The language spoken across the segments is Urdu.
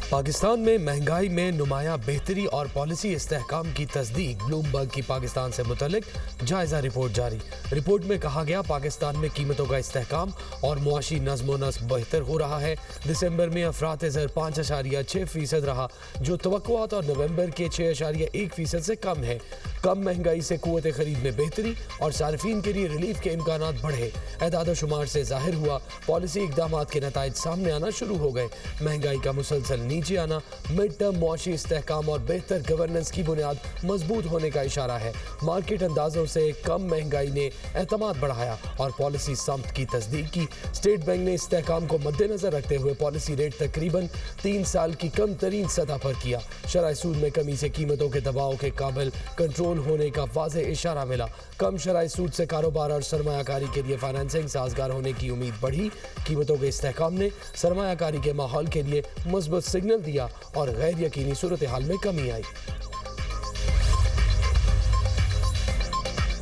پاکستان میں مہنگائی میں نمایاں بہتری اور پالیسی استحکام کی تصدیق بلومبرگ کی پاکستان سے متعلق جائزہ رپورٹ جاری۔ رپورٹ میں کہا گیا پاکستان میں قیمتوں کا استحکام اور معاشی نظم و نسق بہتر ہو رہا ہے۔ دسمبر میں افراط زر 5.6% رہا جو توقعات اور نومبر کے 6.1% سے کم ہے۔ کم مہنگائی سے قوت خرید میں بہتری اور صارفین کے لیے ریلیف کے امکانات بڑھے۔ اعداد و شمار سے ظاہر ہوا پالیسی اقدامات کے نتائج سامنے آنا شروع ہو گئے۔ مہنگائی کا مسلسل نیچے آنا مڈ ٹرم معاشی استحکام اور بہتر گورننس کی بنیاد مضبوط ہونے کا اشارہ ہے۔ مارکیٹ اندازوں سے کم مہنگائی نے اعتماد بڑھایا اور پالیسی سمت کی تصدیق کی۔ اسٹیٹ بینک نے استحکام کو مد نظر رکھتے ہوئے پالیسی ریٹ تقریباً 3 سال کی کم ترین سطح پر کیا۔ شرح سود میں کمی سے قیمتوں کے دباؤ کے قابل کنٹرول ہونے کا واضح اشارہ ملا۔ کم شرح سود سے کاروبار اور سرمایہ کاری کے لیے فائنانسنگ سازگار ہونے کی امید بڑھی۔ قیمتوں کے استحکام نے سرمایہ کاری کے ماحول کے لیے مثبت سگنل دیا اور غیر یقینی صورتحال میں کمی آئی۔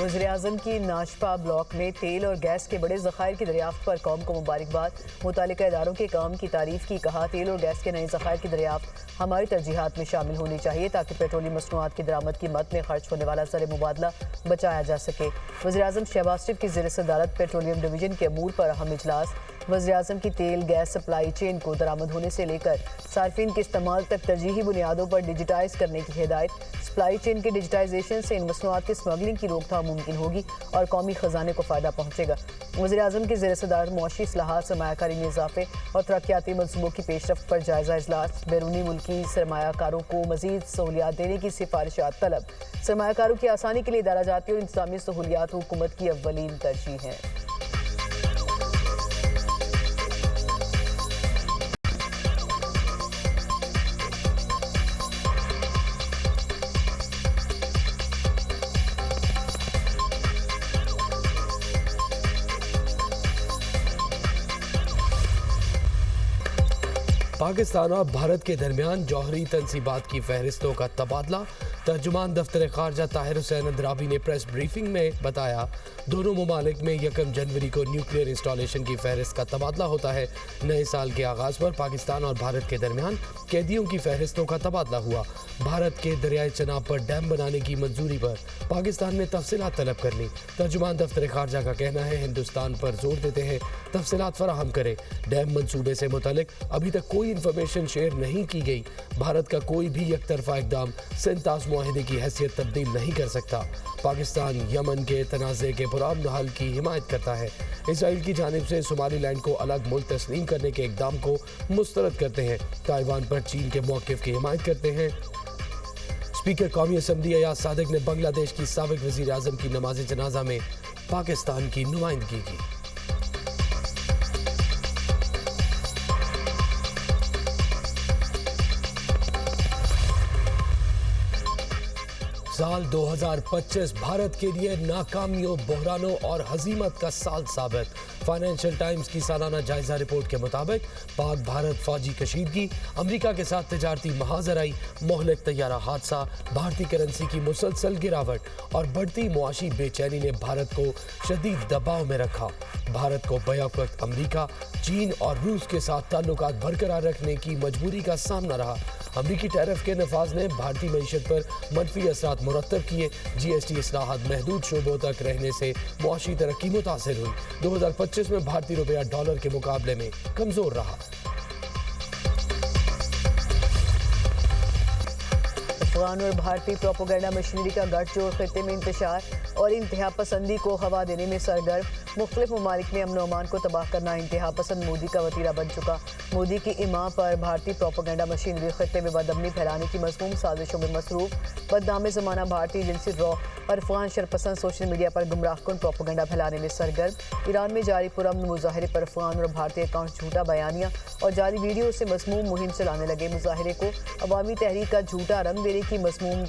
وزیراعظم کی ناشپا بلاک میں تیل اور گیس کے بڑے ذخائر کی دریافت پر قوم کو مبارکباد۔ متعلقہ اداروں کے کام کی تعریف کی۔ کہا تیل اور گیس کے نئے ذخائر کی دریافت ہماری ترجیحات میں شامل ہونی چاہیے تاکہ پیٹرولیم مصنوعات کی درآمد کی مد میں خرچ ہونے والا زر مبادلہ بچایا جا سکے۔ وزیراعظم شہباز شریف کی زیر صدارت پیٹرولیم ڈویژن کے امور پر اہم اجلاس۔ وزیراعظم کی تیل گیس سپلائی چین کو درآمد ہونے سے لے کر صارفین کے استعمال تک ترجیحی بنیادوں پر ڈیجیٹائز کرنے کی ہدایت۔ سپلائی چین کے ڈیجیٹائزیشن سے ان مصنوعات کی اسمگلنگ کی روک تھام ممکن ہوگی اور قومی خزانے کو فائدہ پہنچے گا۔ وزیراعظم کی زیر صدارت معاشی اصلاحات، سرمایہ کاری میں اضافے اور ترقیاتی منصوبوں کی پیش رفت پر جائزہ اجلاس۔ بیرونی ملکی سرمایہ کاروں کو مزید سہولیات دینے کی سفارشات طلب۔ سرمایہ کاروں کی آسانی کے لیے ادارہ جاتی اور انتظامی سہولیات حکومت کی اولین ترجیح ہیں۔ پاکستان اور بھارت کے درمیان جوہری تنصیبات کی فہرستوں کا تبادلہ۔ ترجمان دفتر خارجہ طاہر حسین اندرابی نے پریس بریفنگ میں بتایا دونوں ممالک میں 1 جنوری کو نیوکلیئر انسٹالیشن کی فہرست کا تبادلہ ہوتا ہے۔ نئے سال کے آغاز پر پاکستان اور بھارت کے درمیان قیدیوں کی فہرستوں کا تبادلہ ہوا۔ بھارت کے دریائے چناب پر ڈیم بنانے کی منظوری پر پاکستان نے تفصیلات طلب کر لی۔ ترجمان دفتر خارجہ کا کہنا ہے ہندوستان پر زور دیتے ہیں تفصیلات فراہم کرے۔ ڈیم منصوبے سے متعلق ابھی تک کوئی انفارمیشن شیئر نہیں کی گئی۔ بھارت کا کوئی بھی یک طرفہ اقدام سنتاس معاہدے کی حیثیت تبدیل نہیں کر سکتا۔ پاکستان یمن کے تنازع کے پرامن حل کی حمایت کرتا ہے۔ اسرائیل کی جانب سے صومالی لینڈ کو الگ ملک تسلیم کرنے کے اقدام کو مسترد کرتے ہیں۔ تائیوان پر چین کے موقف کی حمایت کرتے ہیں۔ اسپیکر قومی اسمبلی ایاز صادق نے بنگلہ دیش کی سابق وزیر اعظم کی نماز جنازہ میں پاکستان کی نمائندگی کی۔ سال 2025 بھارت کے لیے ناکامیوں، بحرانوں اور ہزیمت کا سال ثابت۔ فائنینشل ٹائمز کی سالانہ جائزہ رپورٹ کے مطابق پاک بھارت فوجی کشیدگی، امریکہ کے ساتھ تجارتی محاذرائی، مہلک طیارہ حادثہ، بھارتی کرنسی کی مسلسل گراوٹ اور بڑھتی معاشی بے چینی نے بھارت کو شدید دباؤ میں رکھا۔ بھارت کو بیک وقت امریکہ، چین اور روس کے ساتھ تعلقات برقرار رکھنے کی مجبوری کا سامنا رہا۔ امریکی ٹیرف کے نفاذ نے بھارتی معیشت پر منفی اثرات مرتب کیے۔ جی ایس ٹی اصلاحات محدود شعبوں تک رہنے سے معاشی ترقی متاثر ہوئی۔ 2025 میں بھارتی روپیہ ڈالر کے مقابلے میں کمزور رہا۔ افغان اور بھارتی پروپیگنڈا مشینری کا گٹھ جوڑ خطے میں انتشار اور انتہا پسندی کو ہوا دینے میں سرگرم۔ مختلف ممالک میں امن و امان کو تباہ کرنا انتہا پسند مودی کا وتیرہ بن چکا۔ مودی کی ایما پر بھارتی پروپیگنڈا مشینری خطے میں بدامنی پھیلانے کی مذموم سازشوں میں مصروف۔ بدنام زمانہ بھارتی ایجنسی را اور افغان شرپسند سوشل میڈیا پر گمراہ کن پروپیگنڈا پھیلانے میں سرگرم۔ ایران میں جاری پرامن مظاہرے پر افغان اور بھارتی اکاؤنٹ جھوٹا بیانیہ اور جعلی ویڈیو سے مذموم مہم چلانے لگے۔ مظاہرے کو عوامی تحریک کا جھوٹا رنگ دینے کی مذموم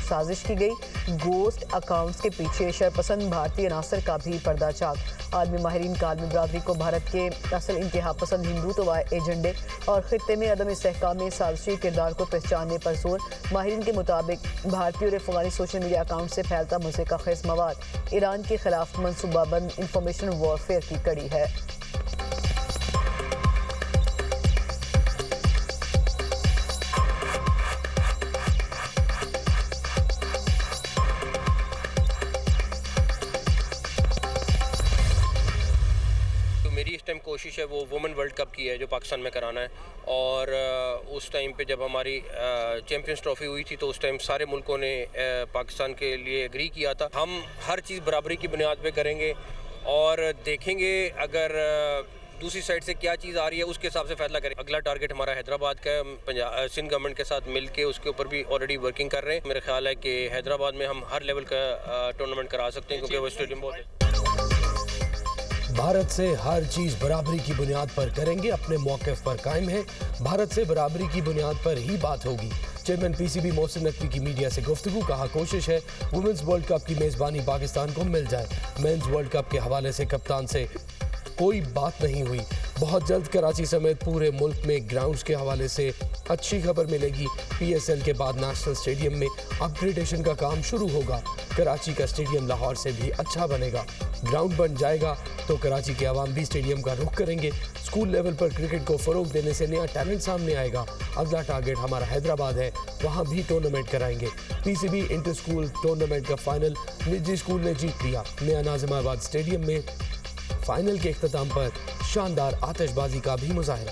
سازش کی گئی۔ گوسٹ اکاؤنٹس کے پیچھے شرپسند بھارتی عناصر کا بھی پردہ چاک۔ عالمی ماہرین کا عالمی برادری کو بھارت کے اصل انتہا پسند ہندوتوا ایجنڈے اور خطے میں عدم استحکام میں سازشی کردار کو پہچاننے پر زور۔ ماہرین کے مطابق بھارتی اور افغانی سوشل میڈیا اکاؤنٹ سے پھیلتا مزے کا خیز مواد ایران کے خلاف منصوبہ بند انفارمیشن وارفیئر کی کڑی ہے۔ اس ٹائم کوشش ہے وہ وومن ورلڈ کپ کی ہے جو پاکستان میں کرانا ہے، اور اس ٹائم پہ جب ہماری چیمپئنز ٹرافی ہوئی تھی تو اس ٹائم سارے ملکوں نے پاکستان کے لیے ایگری کیا تھا. ہم ہر چیز برابری کی بنیاد پہ کریں گے اور دیکھیں گے اگر دوسری سائڈ سے کیا چیز آ رہی ہے اس کے حساب سے فیصلہ کریں. اگلا ٹارگٹ ہمارا حیدرآباد کا ہے، سندھ گورنمنٹ کے ساتھ مل کے اس کے اوپر بھی آلریڈی ورکنگ کر رہے ہیں. میرا خیال ہے کہ حیدرآباد میں ہم ہر لیول کا ٹورنامنٹ کرا سکتے ہیں کیونکہ وہ اسٹیڈیم بہت ہے. بھارت سے ہر چیز برابری کی بنیاد پر کریں گے، اپنے موقف پر قائم ہے. بھارت سے برابری کی بنیاد پر ہی بات ہوگی. Chairman P C be Mohsin Naqvi کی میڈیا سے گفتگو. کہا کوشش ہے وومنز ورلڈ کپ کی میزبانی پاکستان کو مل جائے. مینز ورلڈ کپ کے حوالے سے کپتان سے کوئی بات نہیں ہوئی. بہت جلد کراچی سمیت پورے ملک میں گراؤنڈز کے حوالے سے اچھی خبر ملے گی. پی ایس ایل کے بعد نیشنل اسٹیڈیم میں اپ گریڈیشن کا کام شروع ہوگا. کراچی کا اسٹیڈیم لاہور سے بھی اچھا بنے گا. گراؤنڈ بن جائے گا تو کراچی کے عوام بھی اسٹیڈیم کا رخ کریں گے. اسکول لیول پر کرکٹ کو فروغ دینے سے نیا ٹیلنٹ سامنے آئے گا. اگلا ٹارگٹ ہمارا حیدرآباد ہے، وہاں بھی ٹورنامنٹ کرائیں گے. P C B inter school tournament کا فائنل نجی اسکول نے جیت لیا. نیا ناظم آباد اسٹیڈیم میں فائنل کے اختتام پر شاندار آتش بازی کا بھی مظاہرہ.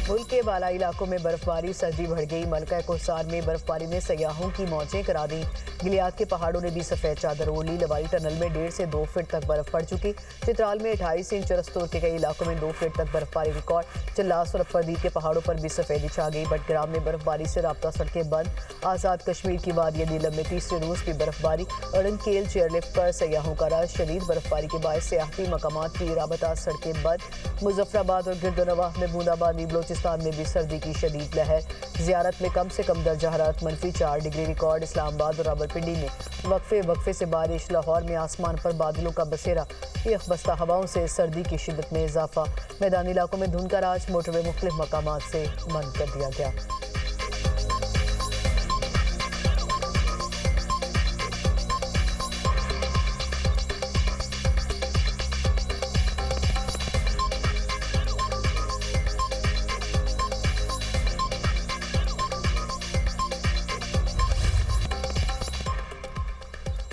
ملک کے بالائی علاقوں میں برف باری، سردی بڑھ گئی. ملکہ کوہسار میں برف باری نے سیاحوں کی موجیں کرا دیں. گلیات کے پہاڑوں نے بھی سفید چادر اوڑھ لی. لوائی ٹنل میں 1.5 سے 2 فٹ تک برف پڑ چکی. چترال میں 28 انچ، رستور کے کئی علاقوں میں 2 فٹ تک برف باری ریکارڈ. چلاس اور اپردیپ کے پہاڑوں پر بھی سفیدی چھا گئی. بٹگرام میں برف باری سے رابطہ سڑکیں بند. آزاد کشمیر کی وادی نیلم میں تیسرے روز بھی برف باری. اڑن کیل چیئر لفٹ پر سیاحوں کا رش. شدید برف باری کے باعث سیاحتی مقامات کی رابطہ سڑکیں بند. مظفر آباد اور گردنواہ میں بوندا باندی. بلوچستان میں بھی سردی کی شدید لہر. زیارت میں کم سے کم درجہ حرارت -4 ڈگری ریکارڈ. اسلام آباد اور راولپنڈی میں وقفے سے بارش. لاہور میں آسمان پر بادلوں کا بسیرا. یخ ہواؤں سے سردی کی شدت میں اضافہ. میدانی علاقوں میں دھند کا راج. موٹر وے مختلف مقامات سے بند کر دیا گیا.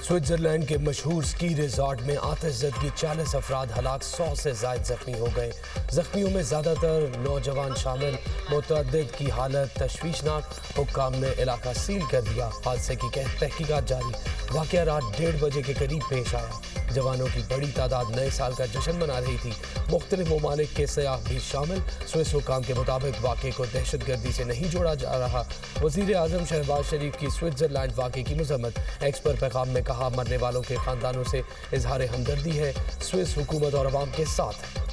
سوئٹزرلینڈ کے مشہور سکی ریزارٹ میں آتش زدگی 40 افراد ہلاک، 100 سے زائد زخمی ہو گئے. زخمیوں میں زیادہ تر نوجوان شامل. متعدد کی حالت تشویشناک. حکام نے علاقہ سیل کر دیا. حادثے کی تحقیقات جاری. واقعہ رات 1:30 بجے کے قریب پیش آیا. جوانوں کی بڑی تعداد نئے سال کا جشن منا رہی تھی. مختلف ممالک کے سیاح بھی شامل. سوئس حکام کے مطابق واقعے کو دہشت گردی سے نہیں جوڑا جا رہا. وزیر اعظم شہباز شریف کی سوئٹزرلینڈ واقعے کی مذمت. ایکس پر پیغام میں کہا مرنے والوں کے خاندانوں سے اظہار ہمدردی ہے. سوئس حکومت اور عوام کے ساتھ ہے.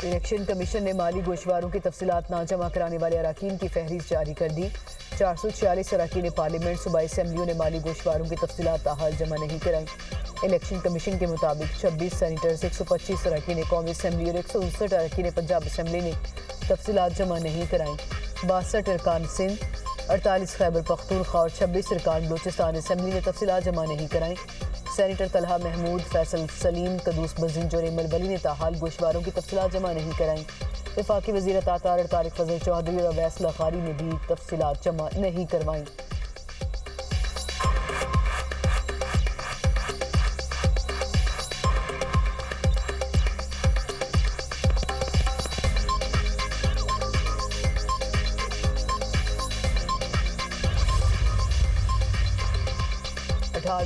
الیکشن کمیشن نے مالی گوشواروں کی تفصیلات نہ جمع کرانے والے اراکین کی فہرست جاری کر دی. 446 اراکین پارلیمنٹ صوبائی اسمبلیوں نے مالی گوشواروں کی تفصیلات تاحال جمع نہیں کرائی. الیکشن کمیشن کے مطابق 26 سینیٹرز، 125 اراکین قومی اسمبلی اور 159 اراکین پنجاب اسمبلی نے تفصیلات جمع نہیں کرائیں. 62 ارکان سندھ، 48 خیبر پختونخوا اور 26 ارکان بلوچستان اسمبلی نے تفصیلات جمع نہیں کرائیں. سینیٹر طلحہ محمود، فیصل سلیم، قدوس بزنج اور ایمل ولی نے تاحال گوشواروں کی تفصیلات جمع نہیں کرائیں. وفاقی وزیر اطاعت طارق فضل چودھری اور اویس لغاری نے بھی تفصیلات جمع نہیں کروائیں.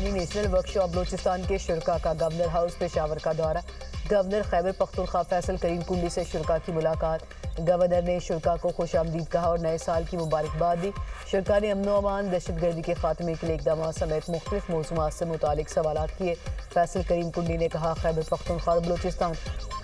نیشنل ورکشاپ بلوچستان کے شرکا کا گورنر ہاؤس پشاور کا دورہ. گورنر خیبر پختونخوا فیصل کریم کنڈی سے شرکا کی ملاقات. گورنر نے شرکا کو خوش آمدید کہا اور نئے سال کی مبارکباد دی. شرکا نے امن و امان، دہشت گردی کے خاتمے کے لیے اقدامات سمیت مختلف موضوعات سے متعلق سوالات کیے. فیصل کریم کنڈی نے کہا خیبر پختونخوا اور بلوچستان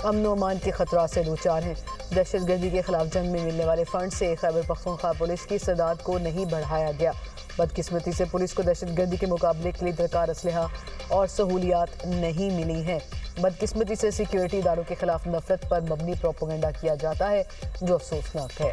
امن و امان کے خطرات سے دوچار ہیں. دہشت گردی کے خلاف جنگ میں ملنے والے فنڈ سے خیبر پختونخوا پولیس کی استعداد کو نہیں بڑھایا گیا. بدقسمتی سے پولیس کو دہشت گردی کے مقابلے کے لیے درکار اسلحہ اور سہولیات نہیں ملی ہیں. بدقسمتی سے سیکیورٹی اداروں کے خلاف نفرت پر مبنی پروپیگنڈا کیا جاتا ہے جو افسوسناک ہے.